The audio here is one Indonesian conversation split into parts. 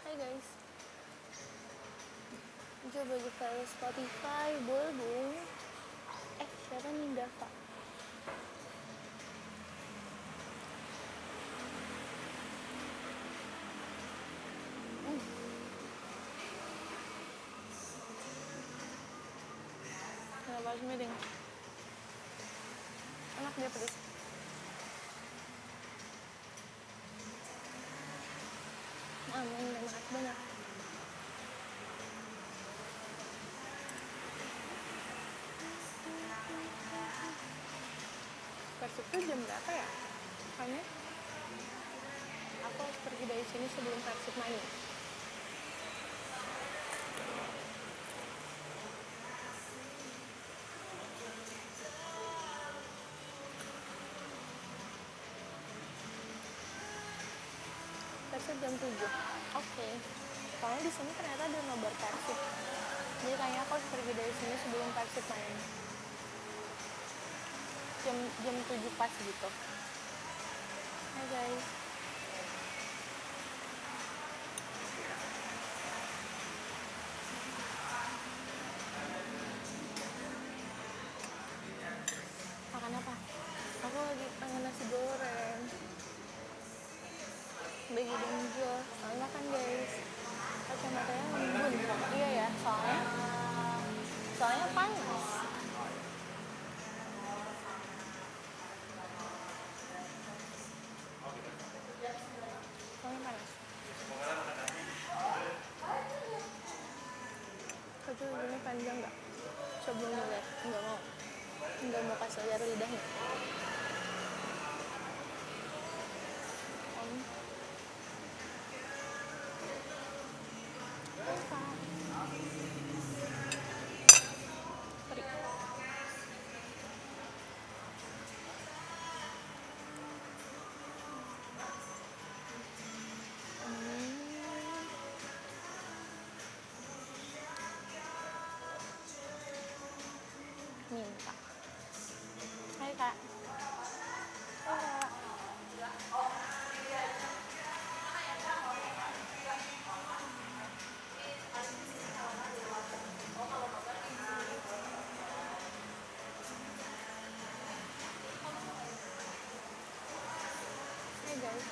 Hai guys, coba buka Spotify, boleh dong. Siapa nih Dava? Kenapa harus meeting? Enak dia pedes. Amin, makasih banyak. Persib tuh jam berapa ya? Kayaknya aku harus pergi dari sini sebelum Persib main. Persib jam 7. Oke. Soalnya di sini ternyata ada nobar Persib. Jadi kayaknya aku harus pergi dari sini sebelum Persib main. Jam 7 pas gitu. Hai guys. Makan apa? Aku lagi pengen nasi goreng. Bagi donjo. Makan guys. Kacamatanya ngembun. Iya ya, soalnya panas. Kacau ini panjang nggak? Coba ngeliat, nggak mau kasih lihat lidahnya. Minta. Hai kak. Hai guys.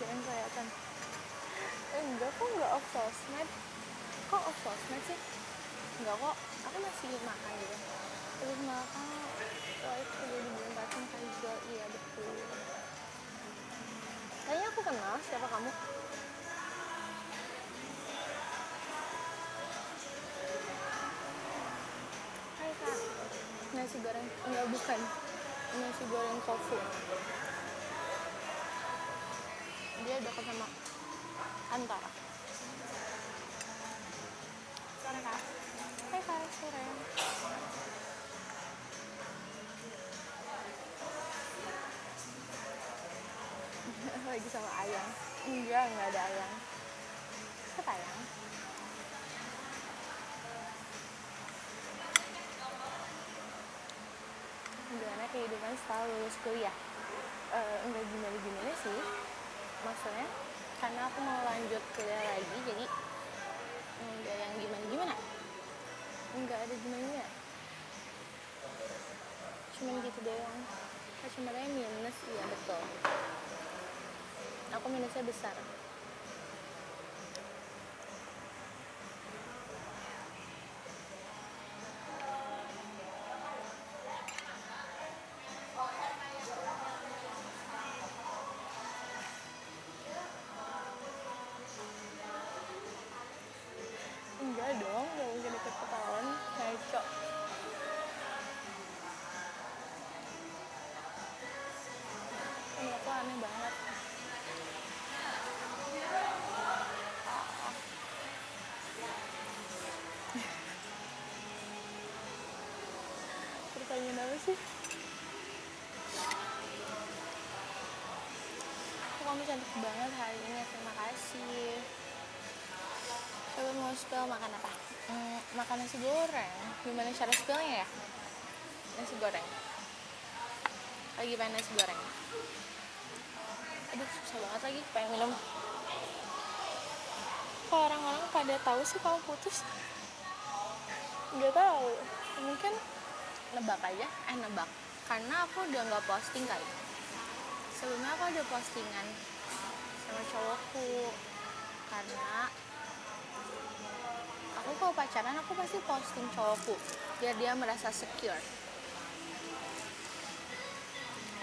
Jangan kelihatan. Enggak kok, nggak off sosmed. Kok off sosmed sih? Enggak kok, aku masih makan gitu. Terus makan, live udah di bulan pasang juga. Iya betul. Kayaknya aku kenal siapa kamu. Hai kak. Nasi goreng, enggak bukan. Nasi goreng tofu. Dia dekat sama Antara. Sore kak. Hai kak, sore. Lagi sama ayang. Enggak ada ayang. Siapa ayang? Gimana kehidupan setelah lulus kuliah? Enggak gimana-gimana sih. Maksudnya karena aku mau lanjut kuliah lagi, jadi enggak yang gimana-gimana. Enggak ada gimana. Cuman gitu doang. Kacamatanya minus, iya betul. Aku minusnya besar. Enggak dong, gak mungkin deket ketahuan. Ngaco. Ini aku aneh banget. Pertanyaan apa sih? Kamu cantik banget hari ini, terima kasih. Coba mau spill makan apa? Makan nasi goreng. Gimana cara spillnya ya? Nasi goreng. Lagi pengen nasi goreng. Aduh, susah banget lagi pengen minum. Kok orang-orang pada tahu sih kamu putus? Nggak tahu. Mungkin nebak aja. Nebak. Karena aku udah nggak posting kali. Sebelumnya aku ada postingan sama cowokku. Karena aku kalau pacaran aku pasti posting cowokku biar dia merasa secure.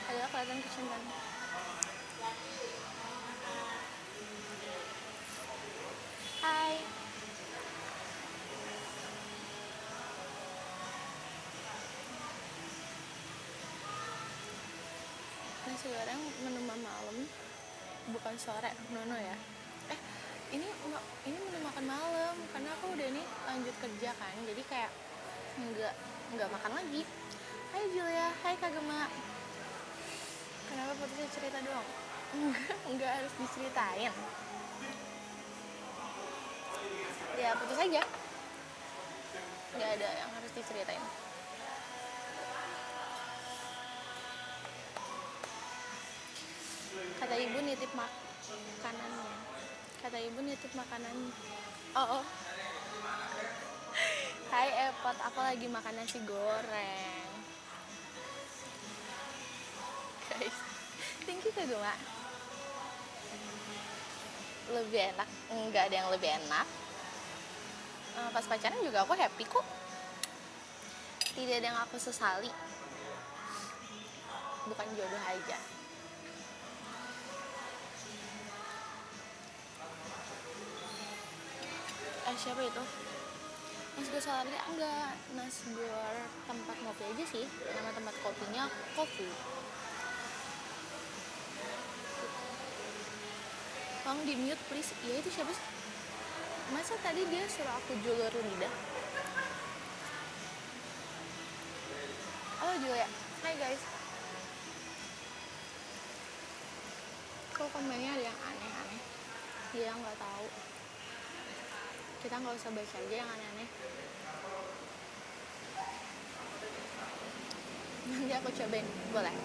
Padahal kelihatan kecintaan. Hai. Nasi goreng menu malam, bukan sore, nono ya. Ini menu makan malam karena aku udah nih lanjut kerja kan, jadi kayak nggak makan lagi. Hai Julia, hai Kak Gema. Kenapa putusnya cerita doang? Nggak harus diceritain. Ya putus aja. Nggak ada yang harus diceritain. Kata ibu nitip makanannya. Kata ibu nitip makanannya. Oh. Hai Epot, aku lagi makan nasi goreng. Guys, thank you Kak Gema. Lebih enak, nggak ada yang lebih enak. Pas pacaran juga aku happy kok. Tidak ada yang aku sesali. Bukan jodoh aja. Siapa itu? Nasgor Salaria enggak, Nasgor tempat ngopi aja sih. Nama tempat kopinya Coffee. Tolong di mute please. Iya itu siapa sih? Masa tadi dia suruh aku Julia Runida? Halo Julia. Hai guys. Kok komennya ada yang aneh-aneh? Dia nggak tahu. Kita nggak usah baca aja yang aneh-aneh. Nanti aku cobain, boleh?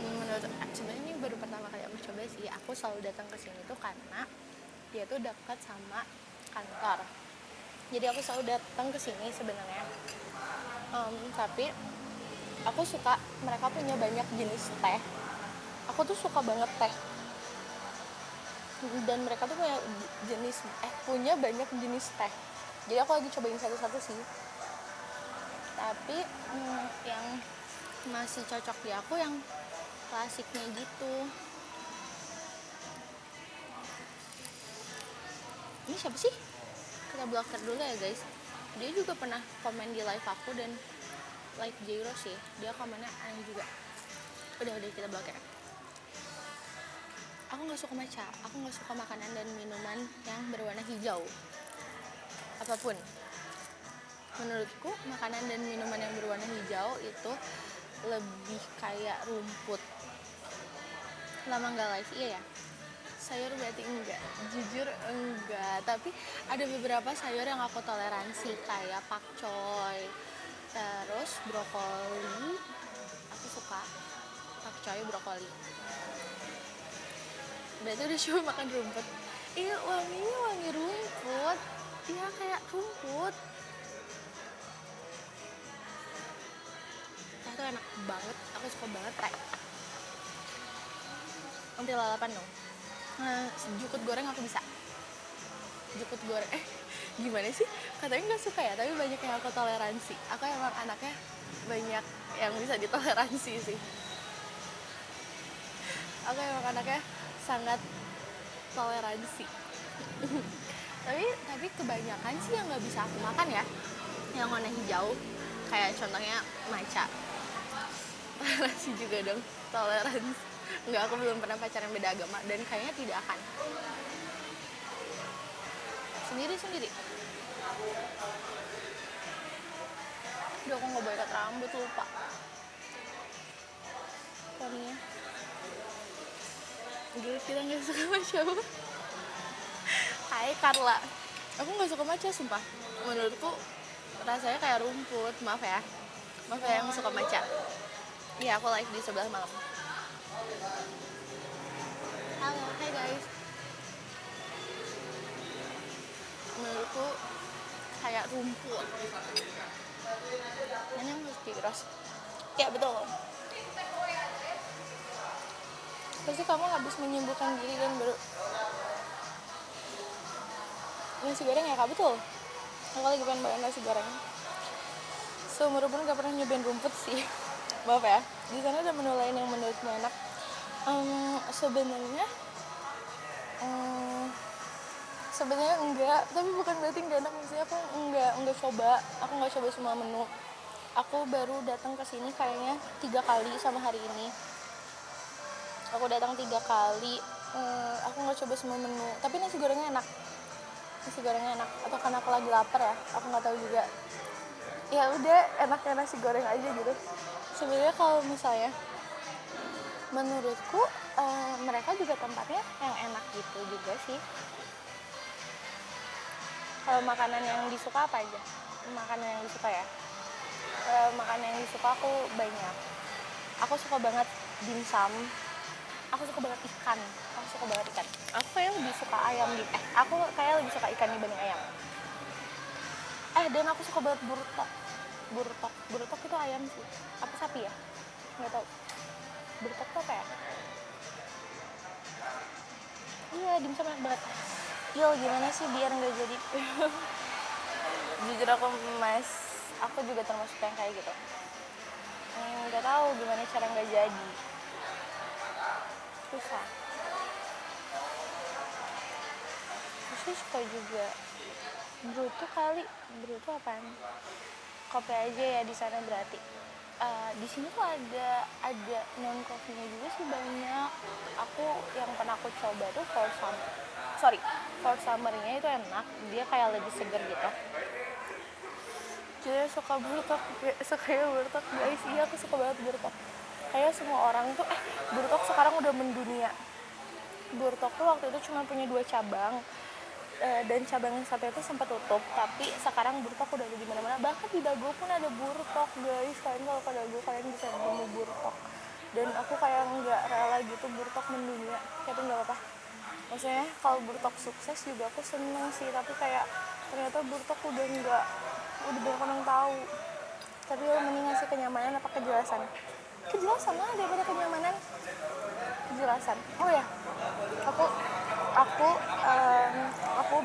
Menurut sebenarnya ini baru pertama kali aku coba sih. Aku selalu datang ke sini tuh karena dia tuh dekat sama kantor. Jadi aku selalu datang ke sini sebenarnya. Tapi aku suka mereka punya banyak jenis teh. Aku tuh suka banget teh. Dan mereka tuh punya banyak jenis teh. Jadi aku lagi cobain satu-satu sih. Tapi yang masih cocok di aku yang klasiknya gitu. Ini siapa sih? Kita blocker dulu ya guys. Dia juga pernah komen di live aku dan live Jairo sih. Dia komennya aneh juga. Udah kita blocker. Aku nggak suka matcha, aku nggak suka makanan dan minuman yang berwarna hijau. Apapun. Menurutku makanan dan minuman yang berwarna hijau itu lebih kayak rumput. Lama nggak live, iya ya. Sayur berarti enggak, jujur enggak. Tapi ada beberapa sayur yang aku toleransi kayak pakcoy, terus brokoli. Aku suka pakcoy, brokoli. Berarti udah coba makan rumput. Iya, wanginya wangi rumput. Iya kayak rumput. Teh itu enak banget. Aku suka banget teh. Nanti lalapan dong. Jukut goreng aku bisa. Jukut goreng. Gimana sih? Katanya nggak suka ya, tapi banyak yang aku toleransi. Aku emang anaknya banyak yang bisa ditoleransi sih. Aku emang anaknya sangat toleransi. tapi kebanyakan sih yang nggak bisa aku makan ya, yang warna hijau, kayak contohnya matcha. Toleransi juga dong, toleransi. Nggak, aku belum pernah pacaran beda agama dan kayaknya tidak akan. Sendiri. Udah aku nggak boleh ikat rambut, lupa. Poninya. Dulu kita nggak suka sama siapa. Hai Carla. Aku nggak suka matcha sumpah. Menurutku rasanya kayak rumput. Maaf ya yang suka matcha. Iya, aku live di sebelah malam. Halo, hai guys. Menurutku kayak rumput. Ini harus diiras. Ya betul. Pasti kamu habis menyembuhkan diri dan baru nasi goreng ya kak, betul. Aku lagi pengen banget nasi goreng. Seumur pun gak pernah nyobain rumput sih. Maaf ya. Di sana ada menu lain yang menurutmu enak. Sebenarnya enggak, tapi bukan berarti enggak enak. Maksudnya aku enggak coba semua menu. Aku baru datang ke sini kayaknya 3 kali sama hari ini. Aku datang 3 kali. Aku nggak coba semua menu, tapi nasi gorengnya enak. Atau karena aku lagi lapar ya, aku nggak tahu juga. Ya udah, enaknya nasi goreng aja gitu. Sebenarnya kalau misalnya menurutku mereka juga tempatnya yang enak gitu juga sih. Kalau makanan yang disuka apa aja? Makanan yang disuka ya. Makanan yang disuka aku banyak. Aku suka banget dimsum. Aku suka banget ikan. Aku kayak lebih suka ayam gitu. Aku kayak lebih suka ikan dibanding ayam. Dan aku suka banget burtok. Burtok itu ayam sih. Apa sapi ya? Nggak tahu. Burtok tuh apa ya? Iya, dimsum enak banget. Yo, gimana sih biar nggak jadi? Jujur aku juga termasuk yang kayak gitu. Nggak tahu gimana cara nggak jadi. Susah suka juga. Bruto apaan? Kopi aja ya di sana berarti. Di sini tuh ada non coffee-nya juga sih banyak. Yang pernah aku coba tuh for summer-nya itu enak. Dia kayak lebih seger gitu. Jadi suka burtok guys. Iya, aku suka banget burtok. Kayak semua orang tuh burtok sekarang udah mendunia. Burtok tuh waktu itu cuma punya 2 cabang. Dan cabang yang satu itu sempat tutup, tapi sekarang burtok udah ada di mana-mana. Bahkan di Dago pun ada burtok guys. Kalian kalau ke Dago kalian bisa nemu burtok. Dan aku kayak nggak rela gitu burtok mendunia, tapi nggak apa-apa. Maksudnya kalau burtok sukses juga aku seneng sih, tapi kayak ternyata burtok udah banyak orang tahu. Tapi lo mending ngasih kenyamanan apa kejelasan lah daripada kenyamanan. Kejelasan. Oh ya, aku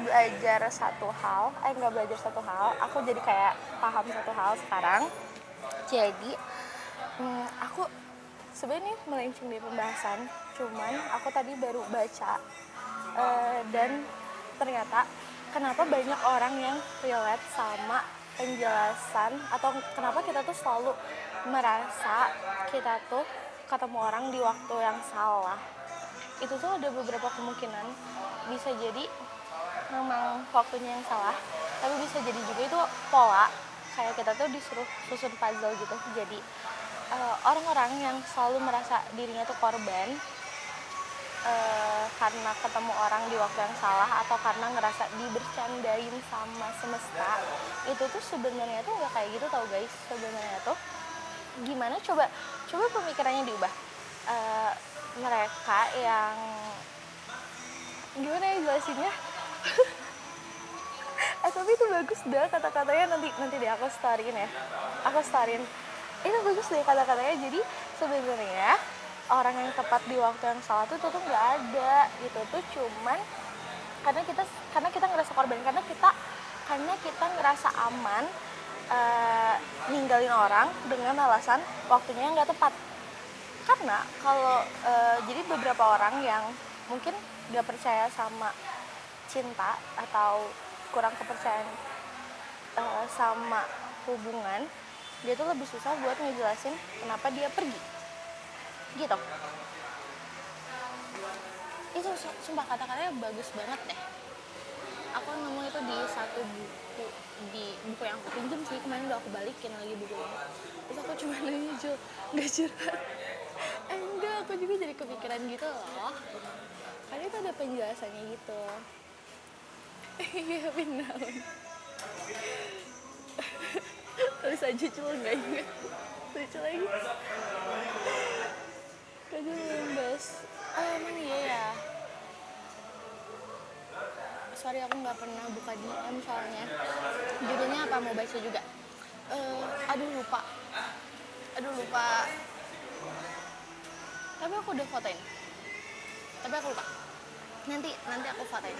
belajar satu hal. Nggak belajar satu hal, aku jadi kayak paham satu hal sekarang. Jadi aku sebenarnya melenceng dari pembahasan, cuman aku tadi baru baca dan ternyata kenapa banyak orang yang relate sama penjelasan, atau kenapa kita tuh selalu merasa kita tuh ketemu orang di waktu yang salah. Itu tuh ada beberapa kemungkinan. Bisa jadi memang waktunya yang salah, tapi bisa jadi juga itu pola, kayak kita tuh disuruh susun puzzle gitu. Jadi orang-orang yang selalu merasa dirinya tuh korban karena ketemu orang di waktu yang salah, atau karena ngerasa dibercandain sama semesta, itu tuh sebenarnya tuh nggak kayak gitu tau guys. Sebenarnya tuh gimana, coba pemikirannya diubah. Mereka yang gimana ya jelasinnya? Tapi itu bagus deh kata-katanya, nanti deh aku storyin. Itu bagus deh kata-katanya. Jadi sebenarnya orang yang tepat di waktu yang salah tuh nggak ada gitu. Tuh cuman karena kita ngerasa korban, karena kita ngerasa aman ninggalin orang dengan alasan waktunya yang nggak tepat. Karena kalau jadi beberapa orang yang mungkin nggak percaya sama cinta atau kurang kepercayaan sama hubungan, dia tuh lebih susah buat ngejelasin kenapa dia pergi gitu. Itu sumpah kata-katanya bagus banget deh. Aku ngomong itu di satu buku, di buku yang aku pinjam sih, kemarin udah aku balikin lagi bukunya. Terus aku cuma nanya, Jo, nggak curhat? Enggak, aku juga jadi kepikiran gitu loh. Karena itu ada penjelasannya gitu. Iya benar. Terus aja cuma nggak inget. Lucu lagi. Tadi belum bahas. Oh emang iya ya. Sorry aku nggak pernah buka DM soalnya. Judulnya apa mau baca juga? Aduh lupa. Tapi aku udah fotoin. Tapi aku lupa. Nanti aku fotoin.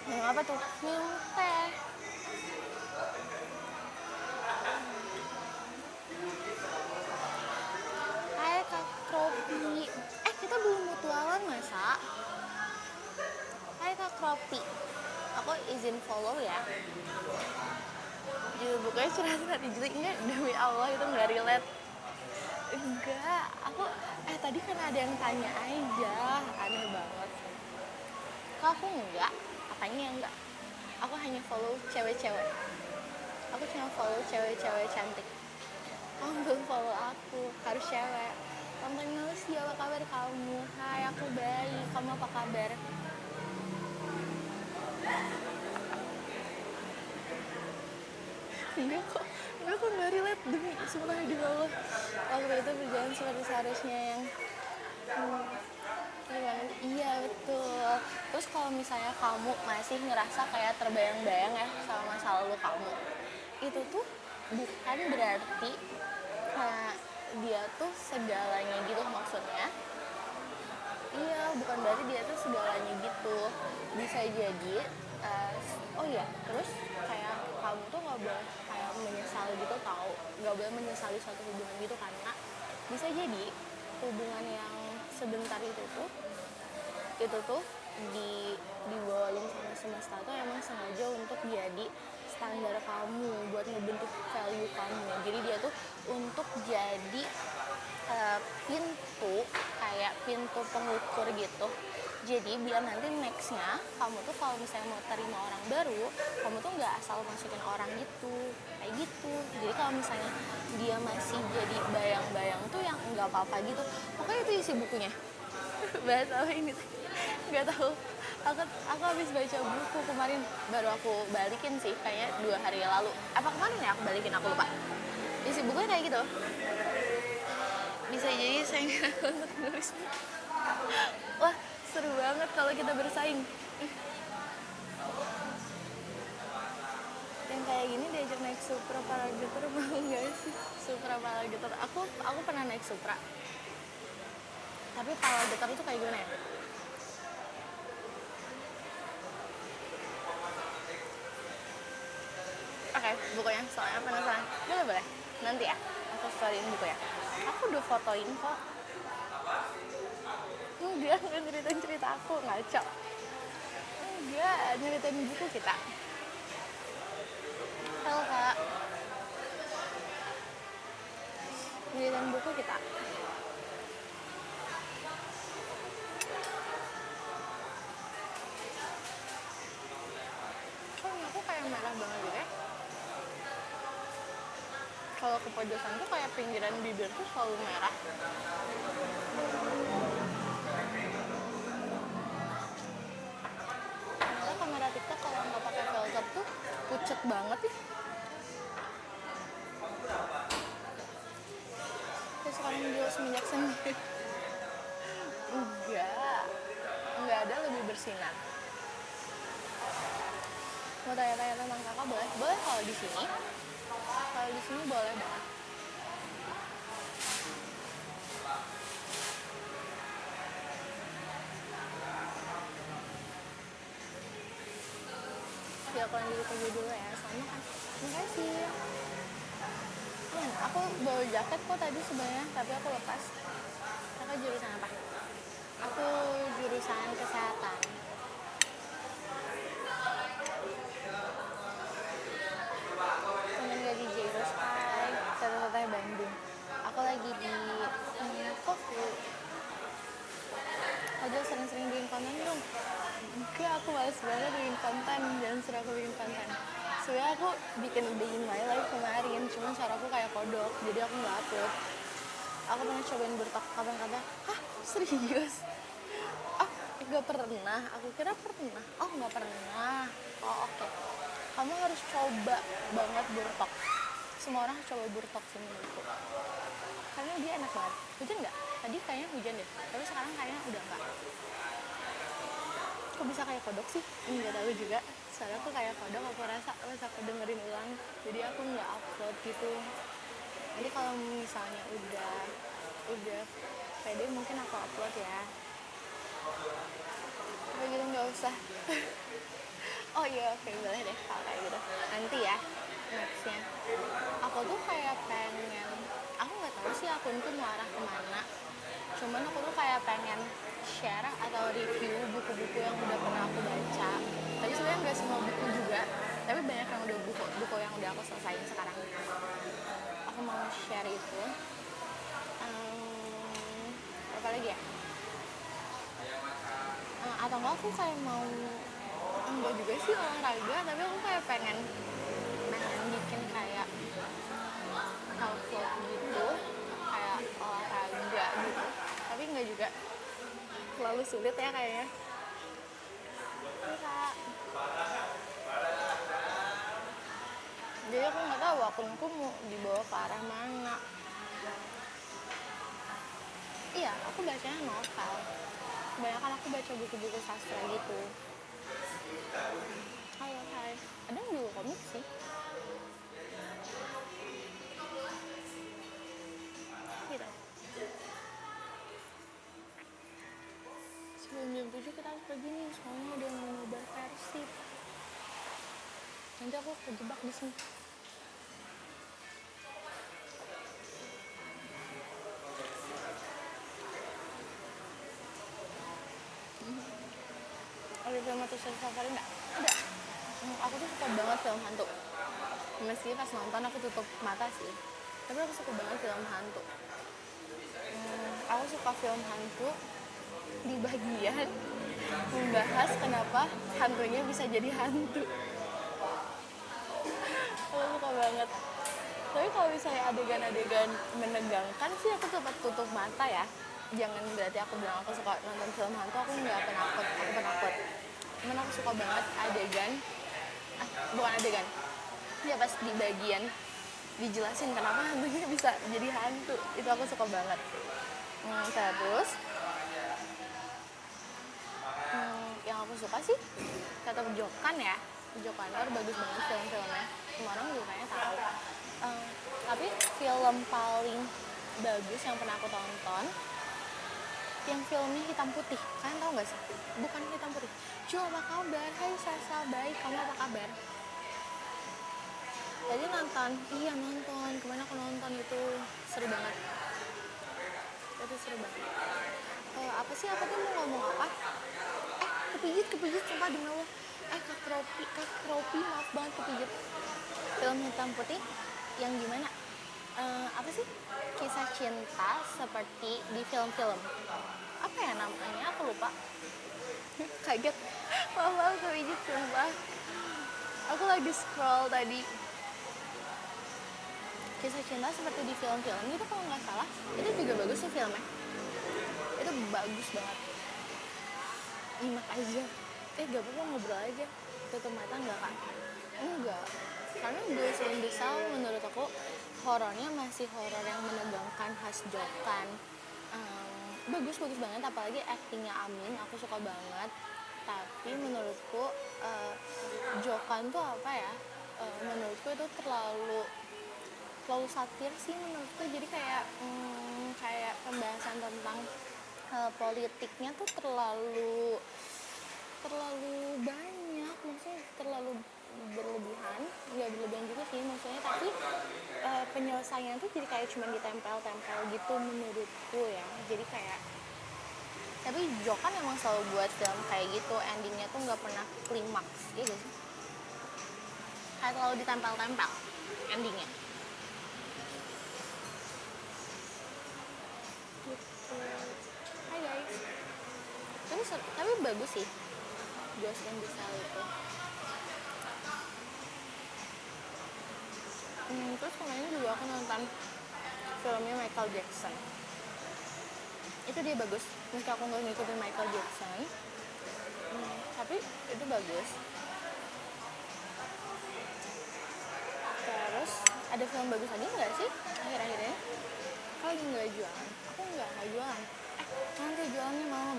Minum apa tuh? Minum teh. Hai Kak Kropi. Kita belum mutualan masa? Hai Kak Kropi. Aku izin follow ya. Judul bukunya curhat hati. Enggak, demi Allah itu nggak relate. Enggak, aku tadi kan ada yang tanya aja, aneh banget. Kok aku enggak? Apanya enggak? Aku hanya follow cewek-cewek. Aku cuma follow cewek-cewek cantik. Kamu belum follow aku, harus cewek. Tonton sih, apa kabar kamu? Hai, aku baik. Kamu apa kabar? Enggak kok nggak relate demi sumpah di bawah. Waktu itu berjalan seperti seharusnya yang gimana? Iya betul. Terus kalau misalnya kamu masih ngerasa kayak terbayang-bayang ya sama masa lalu kamu, itu tuh bukan berarti dia tuh segalanya gitu maksudnya. Iya, bukan berarti dia tuh segalanya gitu. Bisa jadi oh iya, terus kayak kamu tuh nggak boleh kayak menyesal gitu, tahu nggak boleh menyesali suatu hubungan gitu, karena bisa jadi hubungan yang sebentar itu tuh dibawain sama semesta tuh emang sengaja untuk jadi standar kamu, buat ngebentuk value kamu. Jadi dia tuh untuk jadi pintu pengukur gitu. Jadi biar nanti nextnya kamu tuh kalau misalnya mau terima orang baru, kamu tuh nggak asal masukin orang gitu, kayak gitu. Jadi kalau misalnya dia masih jadi bayang-bayang tuh yang nggak apa-apa gitu. Pokoknya itu isi bukunya. Bahas apa ini? Nggak tahu. Aku habis baca buku kemarin, baru aku balikin sih, kayaknya 2 hari lalu. Apa kemarin ya aku balikin, aku lupa. Isi bukunya kayak gitu. Bisa jadi saya nggak untuk nulis. Wah seru banget kalau kita bersaing. Yang kayak gini diajak naik Supra Paraglider mau nggak sih? Supra Paraglider. Aku pernah naik Supra. Tapi Paraglider itu kayak gimana ya? Oke, bukunya soalnya penasaran. Boleh. Nanti ya, aku storyin buku ya. Aku udah fotoin kok. Enggak nyeritain cerita aku, ngaco. Enggak, nyeritain buku kita. Halo Kak. Nyeritain buku kita. Kok aku kayak merah banget gitu ya? Kalau kepojosan tuh kayak pinggiran bibir tuh selalu merah. Ternyata kamera TikTok kalau nggak pakai filter tuh pucet banget sih. Terus sekarang jual semenjak sendiri. Enggak ada lebih bersinar. Mau tanya-tanya tentang kakak boleh? Boleh kalau di sini. Kalau di sini boleh banget. Ya aku lanjut kerja dulu ya, sama kan. Makasih. Aku bawa jaket kok tadi sebenarnya, tapi aku lepas. Kakak jurusan apa? Aku jurusan kesehatan. Temen gak di Jairus, hai. Teteh Bandung. Aku lagi di Kofu. Aja sering-sering bikin konten dong. Enggak, aku males banget bikin konten. Jangan suruh aku bikin konten. Sebenernya aku bikin Day in My Life kemarin, cuman suaraku kayak kodok, jadi aku gak upload. Aku pengen cobain bertak kapan-kapan. Hah? Serius? Gak pernah, aku kira pernah. Oh nggak pernah. Oh oke. Kamu harus coba banget burtok. Semua orang harus coba burtok sih menurutku. Karena dia enak banget. Hujan nggak? Tadi kayaknya hujan deh. Tapi sekarang kayaknya udah nggak. Kok bisa kayak kodok sih? Nggak tahu juga. Soalnya aku kayak kodok, aku rasa pas aku dengerin ulang. Jadi aku nggak upload gitu. Jadi kalau misalnya udah pede mungkin aku upload ya. Kayak gitu nggak usah. Oh iya oke boleh deh kalau kayak gitu. Nanti ya nextnya. Aku tuh kayak pengen. Aku nggak tahu sih akunku mau arah kemana. Cuman aku tuh kayak pengen share atau review buku-buku yang udah pernah aku baca. Tapi sebenarnya nggak semua buku juga. Tapi banyak yang udah buku yang udah aku selesaiin sekarang. Aku mau share itu. Apa lagi ya? Atau enggak aku kayak mau enggak juga sih olahraga, tapi aku kayak pengen bikin kayak vlog gitu, kayak olahraga gitu. Tapi enggak juga terlalu sulit ya kayaknya. Bisa. Jadi aku nggak tahu akunku mau dibawa ke arah mana. Iya, aku bacanya novel. Kebanyakan aku baca buku-buku sastra gitu. Halo, hai. Ada yang juga komik sih. Gitu. Sebelum jam 7 kita harus pergi nih, soalnya udah mau nobar Persib. Nanti aku kejebak di sini. Ada film atau series favorit nggak? Ada. Aku tuh suka banget film hantu. Meski pas nonton aku tutup mata sih, tapi aku suka banget film hantu. Aku suka film hantu di bagian membahas kenapa hantunya bisa jadi hantu. Aku suka banget. Tapi kalau misalnya adegan-adegan menegangkan sih aku tetap tutup mata ya. Jangan berarti aku bilang aku suka nonton film hantu, aku nggak penakut, aku penakut. Cuman aku suka banget adegan, bukan adegan, ya pas di bagian dijelasin kenapa hantunya bisa jadi hantu, itu aku suka banget. Terus yang aku suka sih tetap Jokan ya. Jokan bagus banget film-filmnya, semua orang juga kayaknya tahu. Tapi film paling bagus yang pernah aku tonton yang filmnya hitam putih, kalian tahu nggak sih? Bukan hitam putih. Ju, apa kabar? Hai Sasa, baik, kamu apa kabar? Jadi nonton, iya nonton, kemana aku nonton itu seru banget. Itu seru banget. Apa sih, aku tuh mau ngomong apa? Kepijit sumpah demi Allah. Kak Ropi, maaf banget kepijit. Film hitam putih yang gimana? Apa sih? Kisah cinta seperti di film-film. Apa ya namanya? Aku lupa. Kaget. Maaf kepijit sumpah. Aku lagi scroll tadi. Kisah cinta seperti di film-film itu kalau nggak salah, itu juga bagus sih filmnya. Itu bagus banget. Nyimak aja. Gak apa-apa ngobrol aja. Tutup mata nggak kan? Enggak. Karena Ghost in the Shell menurut aku horornya masih horor yang menegangkan khas Jokan. Bagus banget, apalagi aktingnya Amin, aku suka banget. Tapi menurutku Jokan tuh apa ya? Menurutku itu terlalu satir sih menurutku. Jadi kayak pembahasan tentang politiknya tuh terlalu banyak, maksudnya terlalu berlebihan. Nggak berlebihan juga sih maksudnya, tapi penyelesaian tuh jadi kayak cuma ditempel-tempel gitu menurutku ya. Jadi kayak, tapi Jokan emang selalu buat film kayak gitu, endingnya tuh nggak pernah klimaks gitu sih, kayak terlalu ditempel-tempel endingnya gitu. Hai guys, tapi bagus sih Ghost in the Shell itu. Terus kemarin juga aku nonton filmnya Michael Jackson, itu dia bagus. meski aku nggak ngikutin Michael Jackson, tapi itu bagus. Terus ada film bagus lagi nggak sih akhir-akhir ini? Aku lagi nggak jualan. Aku nggak jualan. Nanti jualannya malam.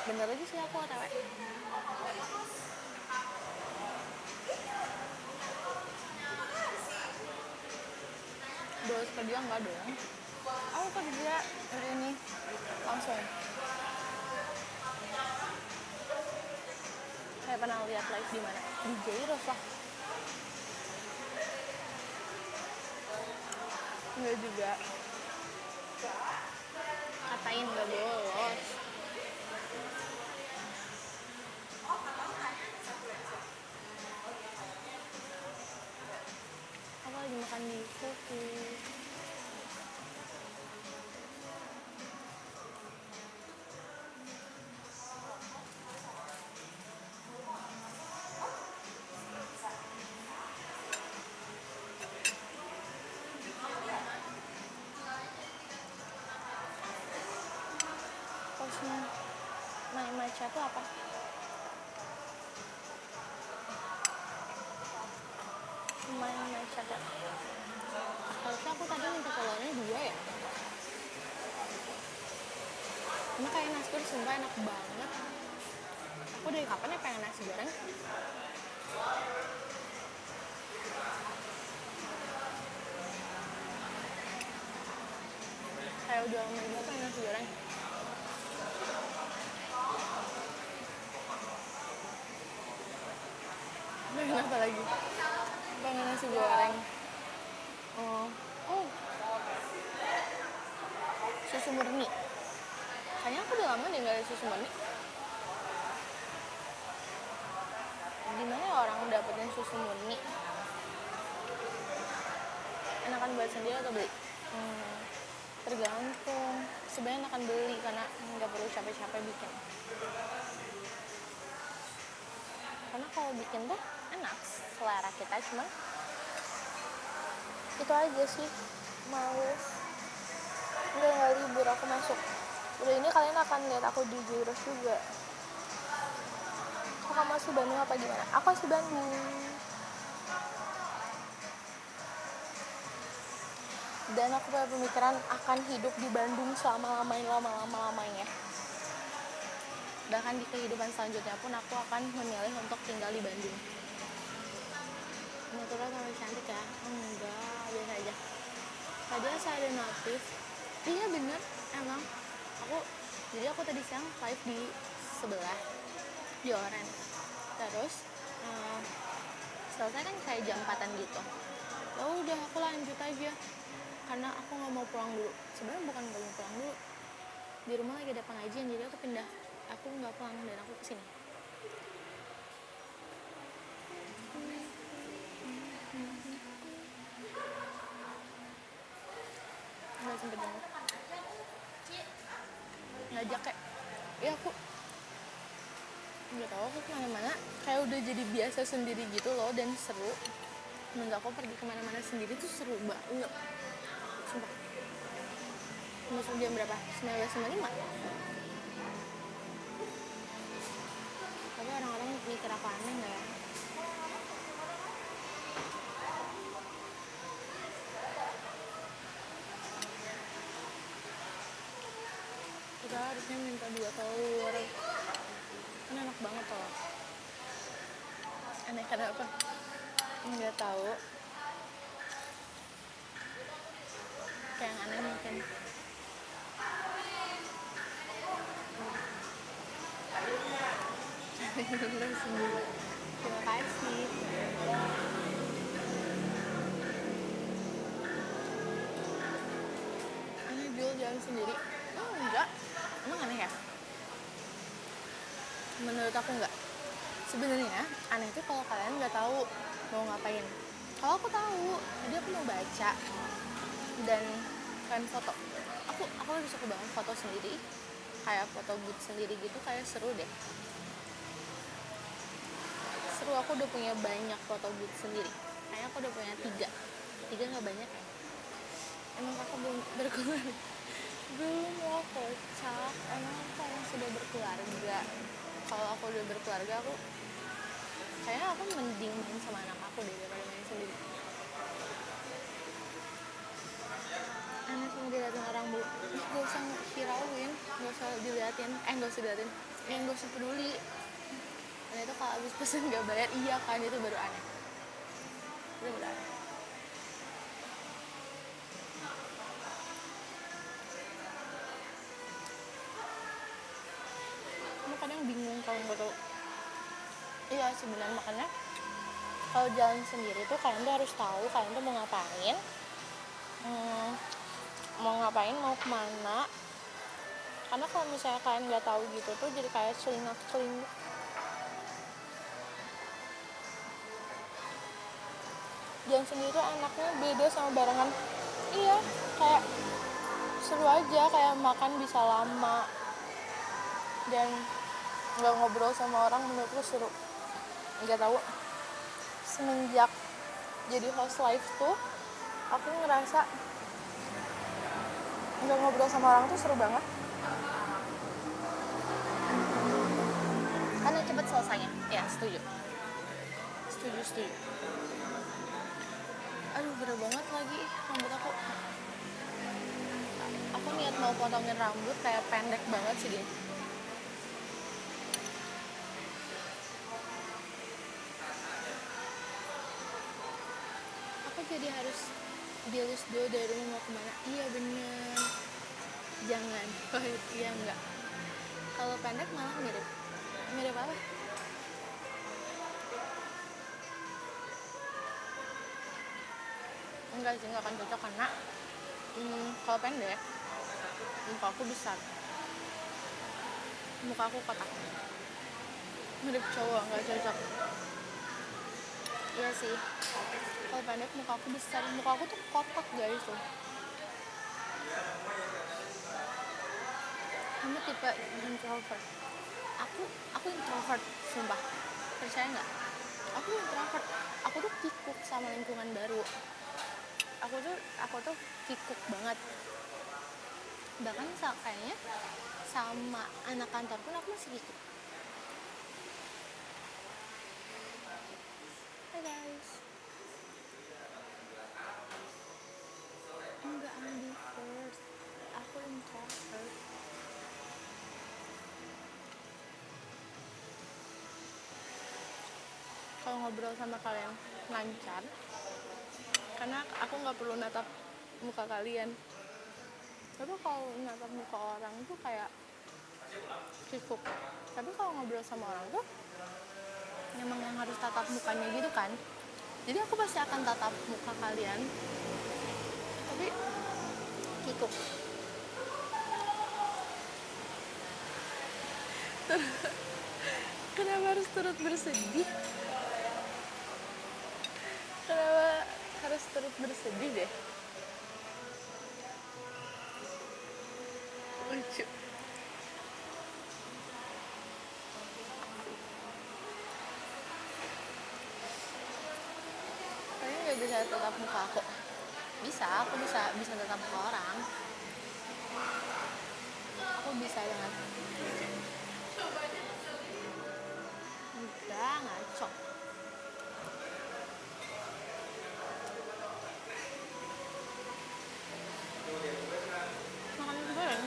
Bentar lagi sih aku OTW. Bolos kerja nggak dong? Aku kerja hari ini langsung. Saya pernah lihat live di mana? Di Jairos lah. Enggak juga. Katain nggak bolos. Aku lagi makan di Fuku. Posnya My Chat itu apa? My Chat ya? Harusnya aku tadi minta follow-nya 2 ya. Ini kayak nasi goreng sumpah enak banget. Aku dari kapan ya pengen nasi goreng? Kayak udah lama juga pengen nasi goreng. Pengen apa lagi? Pengen nasi goreng. Oh, susu murni. Kayaknya aku udah lama deh nggak ada susu murni. Gimana ya orang dapetin susu murni? Enakan buat sendiri atau beli? Tergantung. Sebenarnya enakan beli karena nggak perlu capek-capek bikin. Karena kalau bikin tuh enak, selera kita, cuma itu aja sih, males. Nggak libur aku masuk. Udah ini kalian akan lihat aku di Jairos juga. Kok kamu masih Bandung apa gimana? Aku masih Bandung. Dan aku punya pemikiran akan hidup di Bandung selama-lamanya. Bahkan di kehidupan selanjutnya pun aku akan memilih untuk tinggal di Bandung. Natural sama cantik ya? Enggak, biasa aja. Tadi ada notif. Iya bener, emang. Jadi aku tadi siang live di sebelah di Oren. Terus selesai kan kayak jam 4-an gitu. Ya udah aku lanjut aja. Karena aku nggak mau pulang dulu. Sebenarnya bukan nggak mau pulang dulu. Di rumah lagi ada pengajian, jadi aku pindah. Aku nggak pulang dan aku kesini. Nggak sempet denger. Ngajak kayak, ya aku nggak tahu, aku kemana-mana kayak udah jadi biasa sendiri gitu loh, dan seru. Menurut aku pergi kemana-mana sendiri tuh seru banget, sumpah. Masuk jam berapa? 19.55. Tapi orang-orang mikir aku aneh nggak ya? Kita harusnya minta 2 telur. Ini enak banget loh. Aneh kenapa? Nggak tahu. Kayak yang aneh mungkin. Terima kasih. Aneh Jul jalan sendiri? Enggak. Emang aneh ya? Menurut aku enggak. Sebenarnya aneh itu kalau kalian nggak tahu mau ngapain. Kalau aku tahu, jadi aku mau baca dan kalian foto. Aku lebih suka banget foto sendiri, kayak foto booth sendiri gitu, kayak seru deh. Seru, aku udah punya banyak foto booth sendiri. Kayaknya aku udah punya 3 nggak banyak ya. Emang kakak belum berkeluarga? Belum lah, kocak. Emang aku yang sudah berkeluarga. Kalau aku udah berkeluarga, kayaknya aku mending main sama anak aku deh daripada main sendiri. Anak yang diliatin orang bu, gak usah hirauin, gak usah diliatin, gak usah diliatin, gak usah peduli. Dan itu kalau abis pesen gak bayar, iya kan, itu baru aneh. Itu baru aneh. Kamu kadang bingung kalau nggak tahu. Iya sebenarnya makanya kalau jalan sendiri tuh kalian tuh harus tahu kalian tuh mau ngapain, mau kemana. Karena kalau misalnya kalian nggak tahu gitu tuh jadi kayak celingak-celinguk. Jalan sendiri tuh enaknya beda sama barengan. Iya, kayak seru aja, kayak makan bisa lama dan nggak ngobrol sama orang, menurutku seru. Nggak tahu, semenjak jadi host live tuh aku ngerasa nggak ngobrol sama orang tuh seru banget karena cepet selesainya. Ya setuju. Aduh bener banget lagi rambut aku niat mau potongin rambut kayak pendek banget sih dia. Aku jadi harus dilus dulu dari rumah mau kemana. Iya bener, jangan. Iya enggak, kalau pendek malah mirip apa. Enggak sih, enggak akan cocok karena kalau pendek muka aku besar, muka aku kotak, mirip cowok, nggak cocok. Iya sih, kalau pendek muka aku besar, muka aku tuh kotak guys tuh. Kamu tipe introvert. Aku introvert, sumpah. Percaya nggak? Aku introvert. Aku tuh kikuk sama lingkungan baru. Aku tuh kikuk banget. Bahkan kayaknya sama anak kantor pun aku masih kikuk. Hai guys. Enggak, ambivert. Aku introvert. Kalau ngobrol sama kalian lancar, karena aku nggak perlu natap muka kalian. Tapi kalau natap muka orang tuh kayak kikuk. Tapi kalau ngobrol sama orang tuh memang yang harus tatap mukanya gitu kan. Jadi aku pasti akan tatap muka kalian, tapi kikuk. Kenapa harus turut bersedih? Kenapa harus turut bersedih deh? Lucu. Kayaknya nggak bisa tatap muka aku. Aku bisa tatap muka orang. Aku bisa banget. Enggak, ngaco. Makan goreng.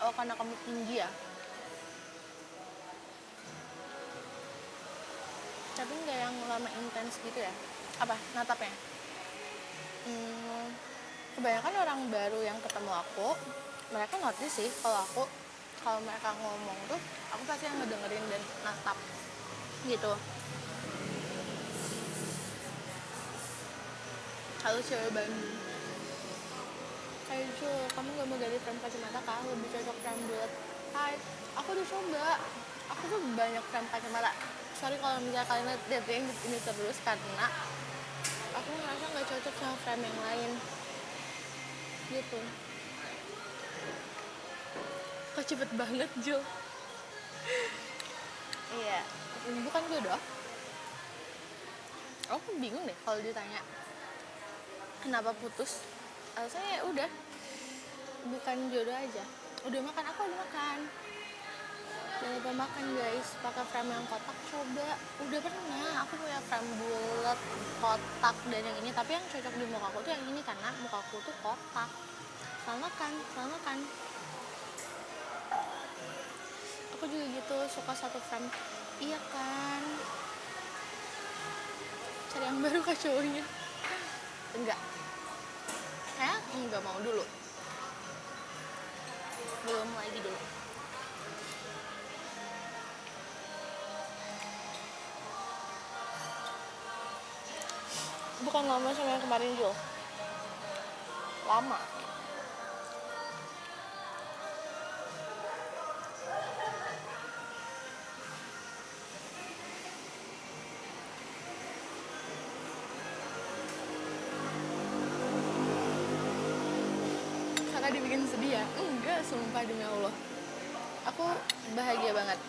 Oh, karena kamu tinggi ya. Tapi nggak yang lama intens gitu ya. Apa natapnya? Kebanyakan orang baru yang ketemu aku, mereka ngerti sih kalau mereka ngomong tuh aku pasti yang ngedengerin dan natap gitu. Halo cewek Bandung, kayak Jul, kamu gak mau ganti frame kacamata kah? Lebih cocok frame bulat. Hai, aku udah coba, aku tuh banyak frame kacamata. Sorry kalau misalnya kalian lihat ini terus karena aku ngerasa nggak cocok sama frame yang lain gitu. Kok cepet banget Jul? Iya, bukan jodoh. Aku bingung deh kalau ditanya kenapa putus. alasannya ya udah, bukan jodoh aja. Udah makan, aku udah makan. Jangan lupa makan guys, pakai frame yang kotak coba. Udah pernah, aku punya frame bulat, kotak dan yang ini, tapi yang cocok di mukaku tuh yang ini karena mukaku tuh kotak. Salah makan. Aku juga gitu, suka satu frame. Iya kan? Cari yang baru kah cowoknya? Enggak. Enggak mau dulu. Belum lagi dulu. Bukan lama sama yang kemarin Jul. Lama. Kakak dibikin sedih ya? Enggak, sumpah demi Allah. Aku bahagia banget.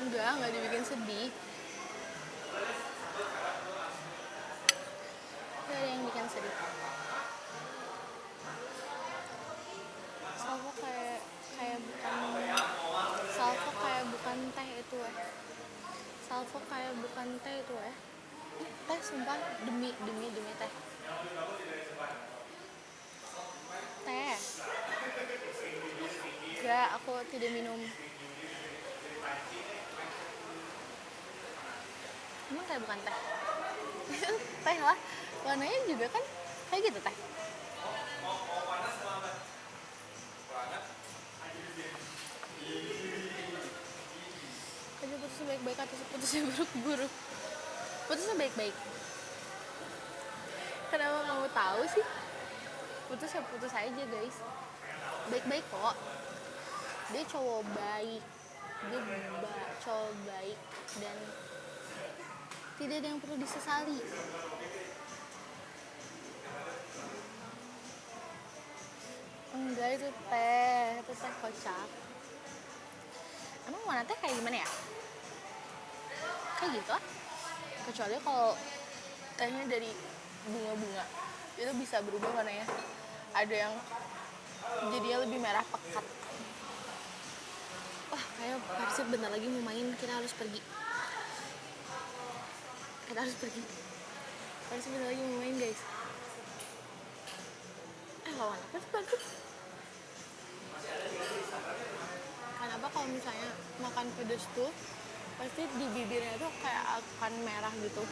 Enggak dibikin sedih. Gak ada yang bikin sedih. Salvo kayak bukan teh itu Salvo kayak bukan teh itu Teh sumpah demi teh. Teh. Enggak, aku tidak minum. Emang kayak bukan teh? Teh lah. Warnanya juga kan kayak gitu teh. Aja putusnya baik-baik atau putusnya buruk-buruk? Putusnya baik-baik. Kenapa kamu tahu sih? Putus aja guys. Baik-baik kok. Dia cowok baik. Cowok baik dan tidak ada yang perlu disesali. Enggak, itu teh kocak. Emang warna teh kayak gimana ya? Kayak gitu lah. Kecuali kalau tehnya dari bunga-bunga, itu bisa berubah warnanya. Ada yang jadinya lebih merah pekat. Wah, kayak Persib bentar lagi mau main, kita harus pergi. Persib bentar lagi mau main guys. Lawan apa sih Persib? Kenapa kalau misalnya makan pedas tuh pasti di bibirnya tuh kayak akan merah gitu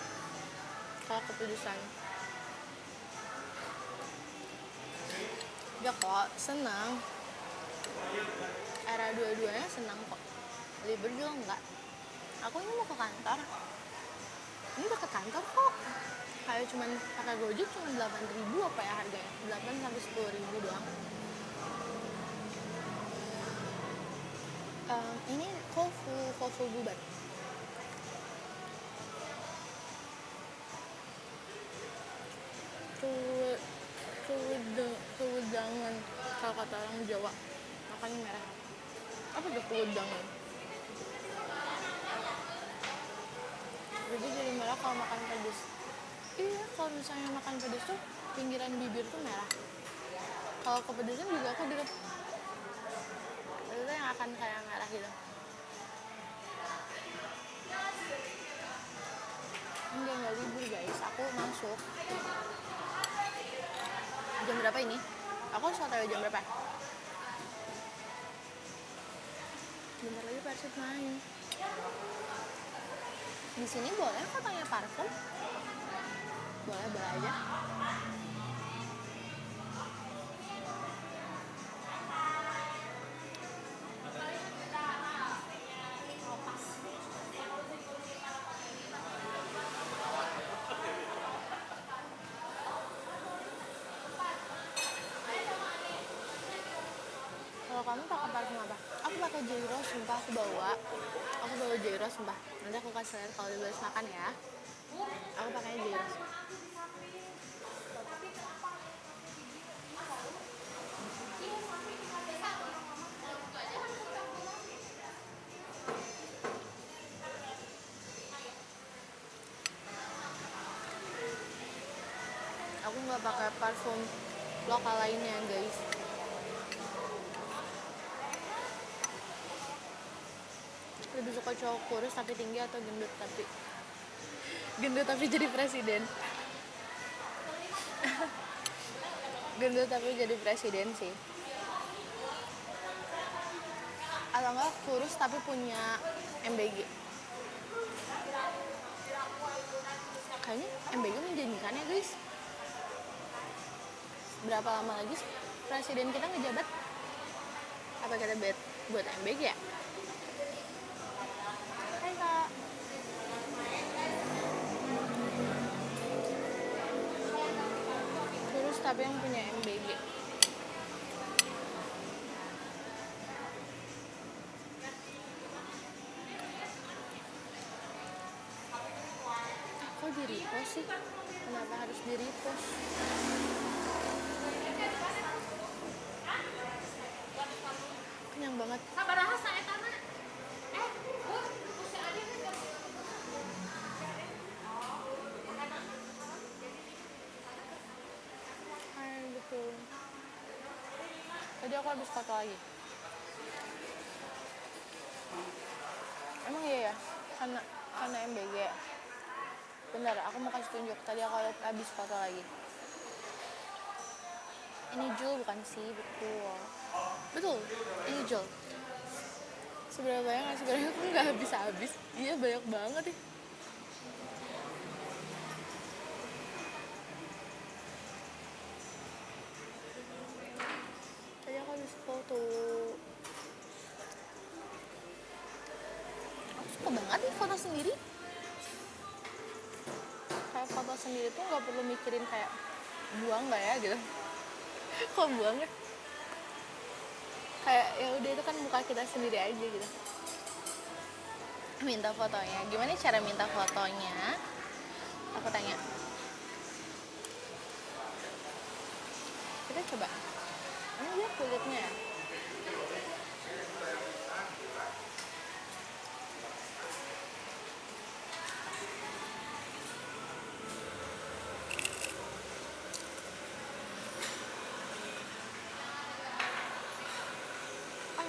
kalau kepedesan. Ya kok, senang. Era dua-duanya senang kok. Libur juga enggak. Aku ini mau ke kantor. Ini deket kantor kok. Kayak cuman pakai Gojek cuma 8.000 apa ya harganya? 8 sampai 10.000 doang. Ini Kofu Bubat. Kewedangan kalau kata orang Jawa, makanya merah. Apa tuh kewedangan? Jadi merah kalau makan pedas. Iya, kalau misalnya makan pedas tuh pinggiran bibir tuh merah. Kalau kepedesan juga aku deket. Itu yang akan kayak merah gitu. Enggak libur guys, aku masuk. Jam berapa ini? Aku harus tahu jam berapa? Bentar lagi Persib main. Di sini boleh kok tanya parfum? Boleh aja. Kalau kamu pakai parfum apa? Aku pakai J Rose, sumpah aku bawa J Rose sumpah. Nanti aku kasih lihat kalau dibahas makan ya. Aku pakai J Rose. Aku nggak pakai parfum lokal lainnya guys. Lebih suka cowok kurus tapi tinggi atau gendut tapi jadi presiden? Gendut tapi jadi presiden sih, atau enggak kurus tapi punya MBG. Kayaknya MBG menjanjikan ya guys. Berapa lama lagi sih presiden kita ngejabat? Apa kita buat MBG ya? Hai kak. Kurus tapi yang punya MBG. Kok di repost sih? Kenapa harus di repost? Kenyang banget. Hai, betul. Tadi aku habis foto lagi. Emang iya ya? Karena MBG. Bentar, aku mau kasih tunjuk. Tadi aku habis foto lagi. Ini Jul bukan sih? Betul, ini Jul. Seberapa banyak nasi goreng aku nggak habis-habis. Iya, banyak banget deh. Tadi aku habis foto. Aku suka banget nih foto sendiri. Kayak foto sendiri tuh nggak perlu mikirin kayak buang nggak ya gitu. Kok buang ya? Kayak ya udah, itu kan muka kita sendiri aja gitu. Minta fotonya, gimana cara minta fotonya? Aku tanya. Kita coba. Ini dia kulitnya.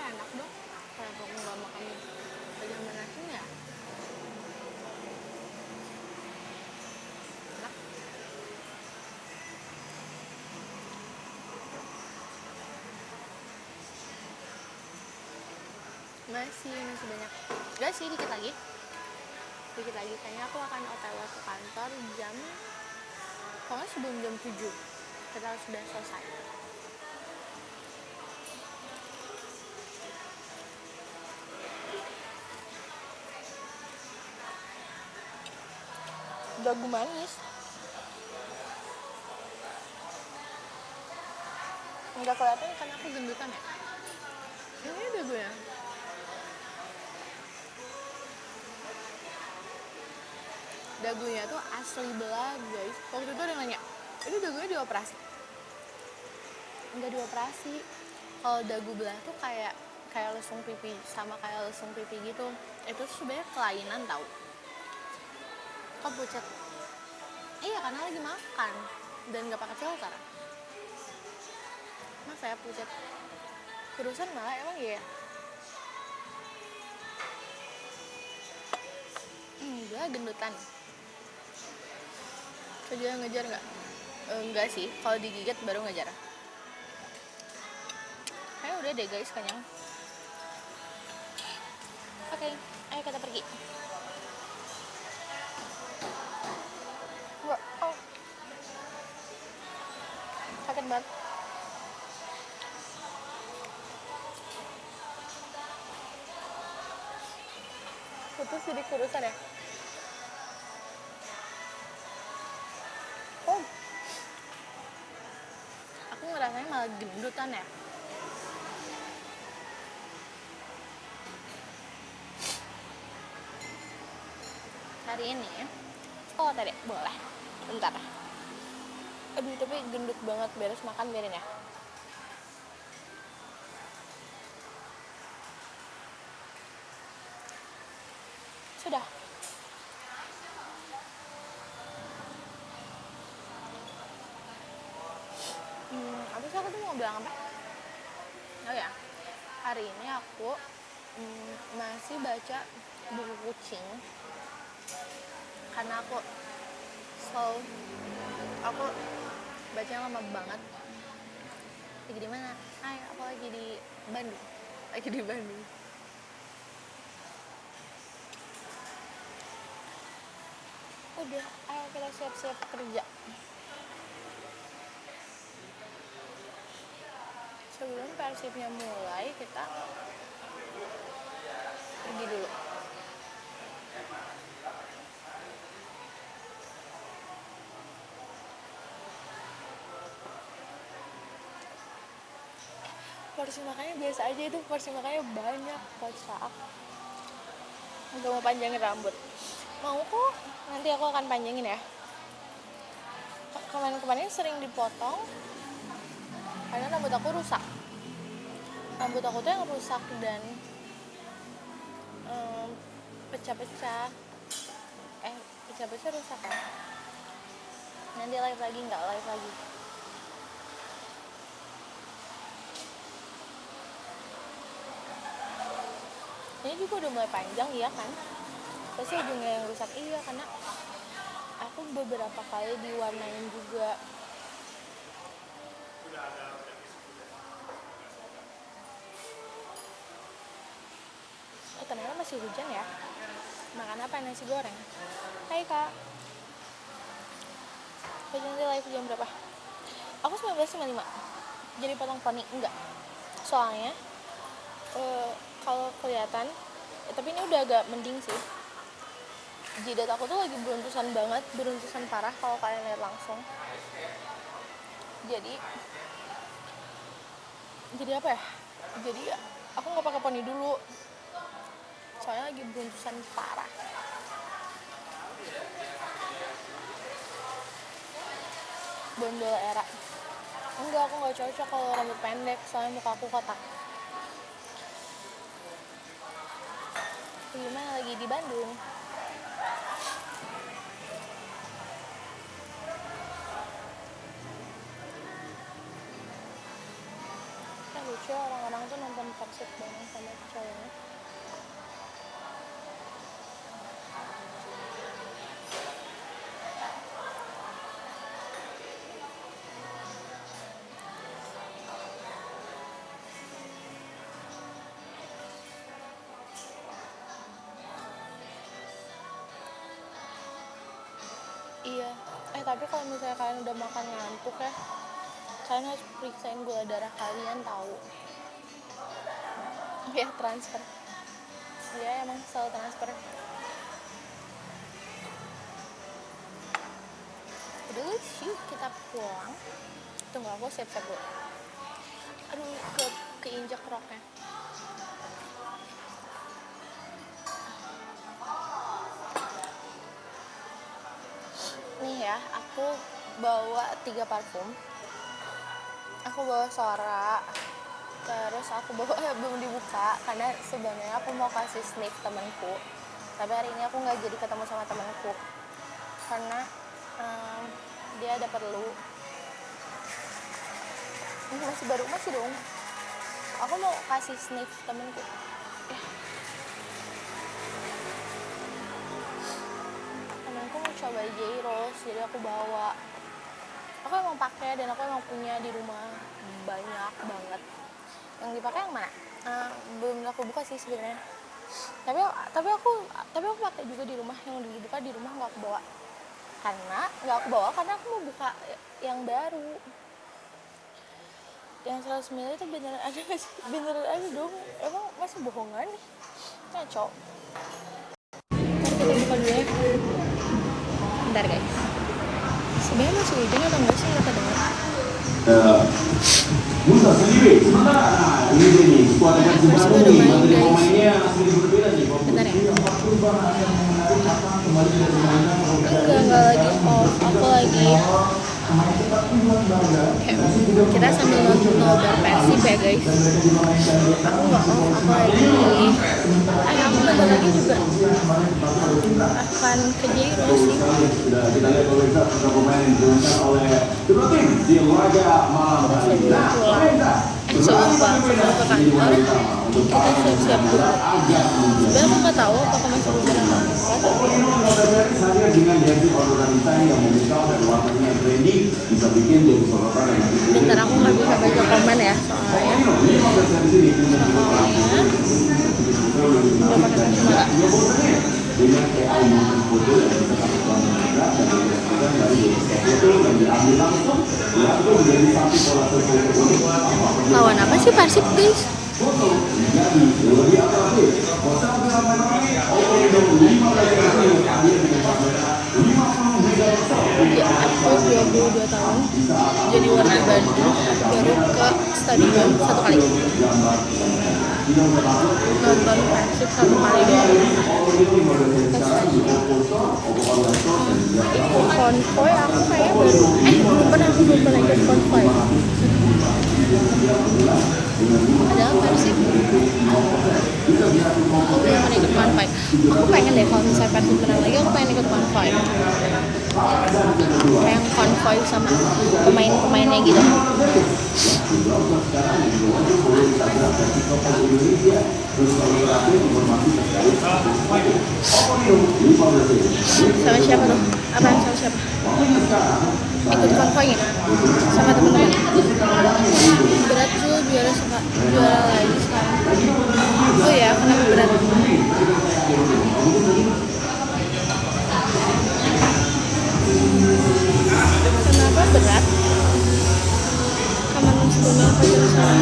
Enak dong. Kenapa aku nggak makan bagian nasinya? Enak. Masih banyak. Enggak sih, dikit lagi. Kayaknya aku akan OTW ke kantor jam, pokoknya sebelum jam 7 kita sudah selesai. Dagu manis. Nggak kelihatan karena aku gendutan ya. Ini dagunya. Dagunya tuh asli belah guys. Waktu itu ada yang nanya, ini dagunya dioperasi? Enggak dioperasi. Kalau dagu belah tuh kayak lesung pipi, sama kayak lesung pipi gitu. Itu sebenarnya kelainan tau. Kok pucat? Iya, karena lagi makan dan nggak pakai filter. Masa ya pucat? Kurusan malah emang iya. Enggak, gendutan. Kerja ngejar nggak? Enggak sih, kalau digigit baru ngejar. Kayak udah deh guys, kenyang. Oke, ayo kita pergi. Enggak, sakit banget. Putus jadi kurusan ya? Aku ngerasanya malah gendutan ya. Hari ini tadi boleh bentar. Aduh, tapi gendut banget. Beres makan biarin ya. Sudah. bilang apa? Oh ya, hari ini aku masih baca buku kucing karena aku bacanya lama banget. Lagi di mana? Aku lagi di Bandung. Udah, ayo kita siap-siap kerja. Sebelum persibnya mulai, kita pergi dulu. Porsi makannya biasa aja, itu porsi makannya banyak, kocak. Gak mau panjangin rambut. Mau kok, nanti aku akan panjangin ya. Kemarin sering dipotong karena rambut aku rusak. Rambut aku tuh yang rusak dan pecah-pecah rusak kan. Nanti live lagi, nggak live lagi. Ini juga udah mulai panjang, iya kan? Pasti ujungnya yang rusak, iya, karena aku beberapa kali diwarnain juga. Oh, ternyata masih hujan ya. Makan apa? Nasi goreng. Hai kak, nanti live jam berapa? Aku 19.55. Jadi potong poni? Enggak. Soalnya kalau kelihatan, tapi ini udah agak mending sih. Jidat aku tuh lagi beruntusan parah kalau kalian lihat langsung. Jadi apa ya? Jadi aku nggak pakai poni dulu. Soalnya lagi beruntusan parah. Bondol era. Enggak, aku nggak cocok kalau rambut pendek. Soalnya muka aku kotak. Gimana lagi di Bandung? Lucu orang-orang tuh nonton Persib bareng sama cowoknya. Iya. Tapi kalau misalnya kalian udah makan ngantuk ya, kalian harus periksain gula darah kalian, tahu. Ya, transfer. Ya, emang selalu transfer. Udah yuk kita pulang. Tunggu, aku siap-siap dulu. Aduh, keinjak roknya. Nih ya, aku bawa 3 parfum. Aku bawa Sora, terus aku bawa belum dibuka karena sebenarnya aku mau kasih sniff temanku, tapi hari ini aku nggak jadi ketemu sama temanku karena dia ada perlu. Ini masih dong. Aku mau kasih sniff temanku. Temanku mau coba J-Rose, jadi aku bawa. Aku emang pakai dan aku emang punya di rumah banyak banget. Yang dipakai yang mana? Belum aku buka sih sebenarnya. Tapi aku pakai juga di rumah. Yang dibuka di rumah nggak aku bawa. Karena aku mau buka yang baru. Yang 100 ml itu beneran ada nggak sih? Beneran ada dong. Emang masih bohongan nih? Ngaco. Kita buka dulu ya. Bentar guys. Sebenarnya masih hujan atau enggak sih, nggak kedengar. Musa sendiri, sementara ini skuad yang baru nih, materi pemainnya asli berbeda nih. Bentar ya. Enggak lagi off, aku lagi Kayak kita sambil nobar Persib ya guys. Aku nggak off, aku lagi aku bentar lagi juga akan ke Jairo sih. Sebelum pulang, sebelum ke kantor kita siap-siap dulu. Sebenarnya aku nggak tahu apakah masih hujan atau enggak, tapi bentar aku nggak bisa baca komen ya soalnya nggak pakai kacamata. Lawan apa sih Persib guys? Ya, aku 22 tahun jadi warga Bandung, aku baru ke stadion 1 kali nonton Persib 1 kali doang. Ikut konvoy aku kayaknya belum pernah ikut konvoy. Padahal Persib aku belum pernah ikut konvoy. Aku pengen deh kalau misalnya Persib menang lagi, aku pengen ikut konvoy, kayak konvoy sama pemain-pemainnya gitu. Sama siapa tuh? Apaan sama siapa? Ikut konvoynya sama teman-teman. Berat juga juara lagi sekarang. Oh ya, kenapa berat? Kenapa berat? Kamu sebelumnya pacaran sama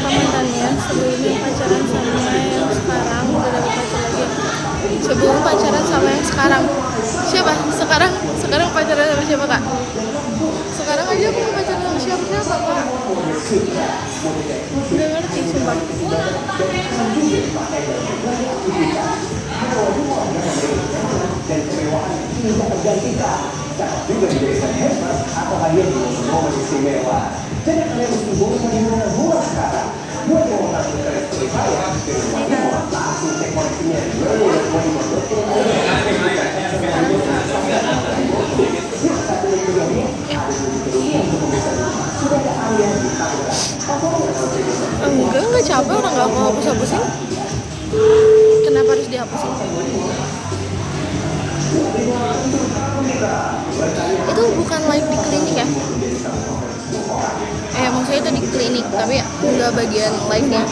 mantannya, sebelumnya pacaran sama yang sekarang udah dapet pacar lagi. Sebelum pacaran sama yang sekarang siapa? Sekarang pacaran sama siapa kak? Sekarang aja aku mau pacaran sama siapa kak? Udah ngerti sumpah. Enggak capek, orang nggak mau hapus-hapusin. Kenapa harus dihapusin? Itu bukan live di klinik ya? Maksudnya itu di klinik, tapi nggak bagian live-nya.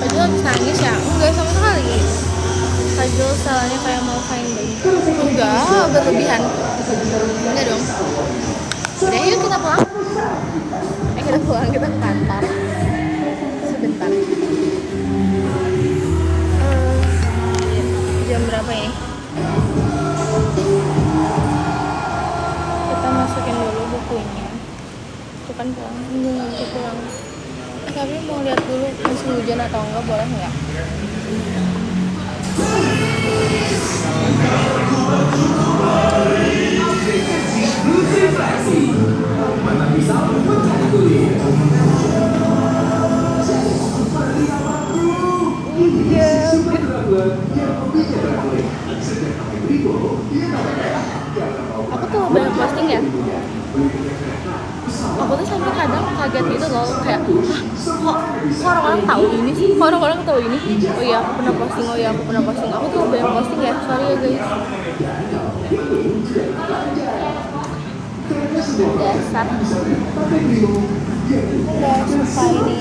Kajol habis nangis ya? Enggak sama sekali. Kajol salahnya kayak mau fine baby. Enggak, berlebihan. Enggak dong. Udah yuk kita pulang. Kita pulang, kita ke kantor. Sebentar. Jam berapa ini? Kita masukin dulu bukunya. Itu kan pulang, nggak bisa pulang. Tapi mau lihat dulu masih hujan atau enggak, boleh nggak? Aku tuh banyak posting ya. Aku tuh sampai kadang kaget gitu loh, kayak kok orang-orang tahu ini sih, kok orang-orang tahu ini. Oh iya aku pernah posting, aku tuh banyak posting ya, sorry ya guys. Dasar nggak suka ini,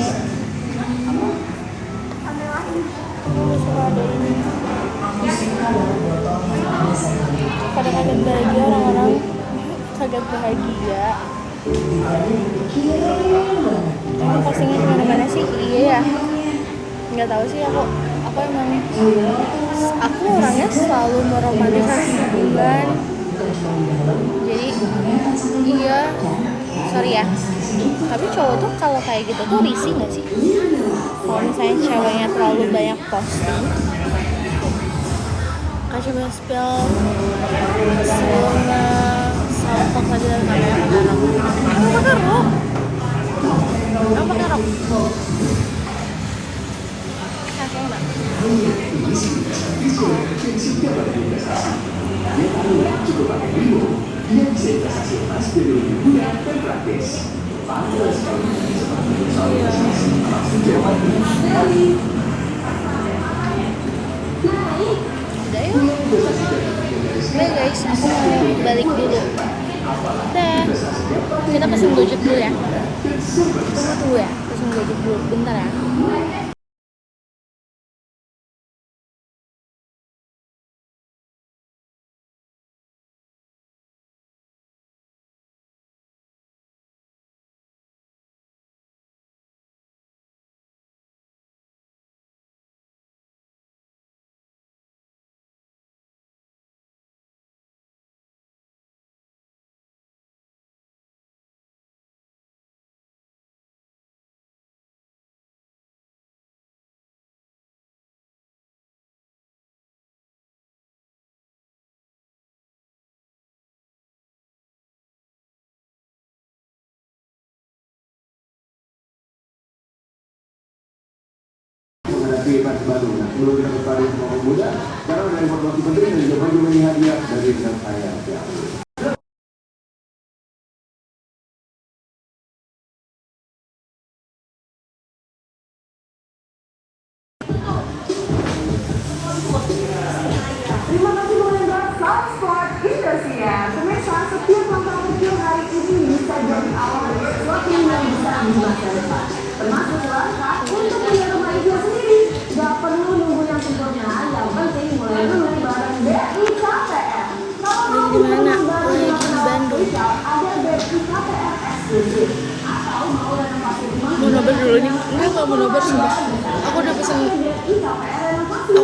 aku nggak suka ada ini. Kadang-kadang bahagia, orang-orang kaget bahagia. Emang postingnya kemana-mana sih? Iya ya, nggak tahu sih, aku emang aku orangnya selalu meromantisasi hubungan, jadi iya sorry ya, tapi cowok tuh kalau kayak gitu tuh risih nggak sih? kalau misalnya ceweknya terlalu banyak posting, Kak coba spill sebelumnya salpok lagi dari kamera pakai rok. Aku pakai rok. Aku pakai rok. Kakek mbak. Udah yuk. Udah guys, aku mau balik dulu. Udah. Kita pesen Gojek dulu ya. Tunggu ya, pesen Gojek dulu. Bentar ya. Baru, sebelum kita kembali ke muda, sekarang ada informasi penting dan juga bagi hadiah dari rekan saya. Terima kasih mengenai Transport Indonesia. Pemirsa, setiap langkah kecil hari ini bisa jadi awal dari sesuatu yang besar di masa depan. Termasuk langkah untuk punya rumah impian sendiri. Gak perlu nunggu yang sempurna, yang penting mulai dulu bareng BIKPR. Kalau mau punya rumah baru di Bandung, ada BIKPR eksklusif. Atau mau renovasi rumah, Mau nobar dulu nih? Enggak mau nobar sumpah. Aku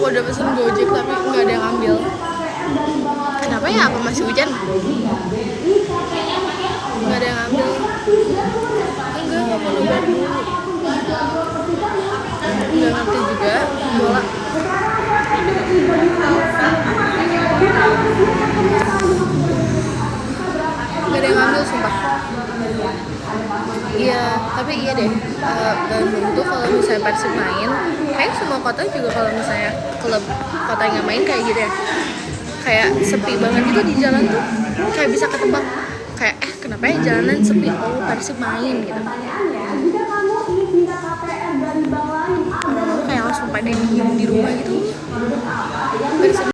udah pesen Gojek tapi nggak ada yang ambil. Kenapa ya? Apa masih hujan? Nggak ada yang ambil. Nggak mau nobar dulu. Nggak ngerti juga bola. Nggak ada yang ambil sumpah. Iya, tapi iya deh. Bandung tuh kalau misalnya Persib main, kayak semua kota juga kalau misalnya klub kotanya main kayak gitu ya. Kayak sepi banget gitu di jalan tuh. Kayak bisa ketebak. Kayak kenapa ya jalanan sepi? Oh, Persib main gitu. Orang-orang kayak langsung pada diem di rumah gitu. Persib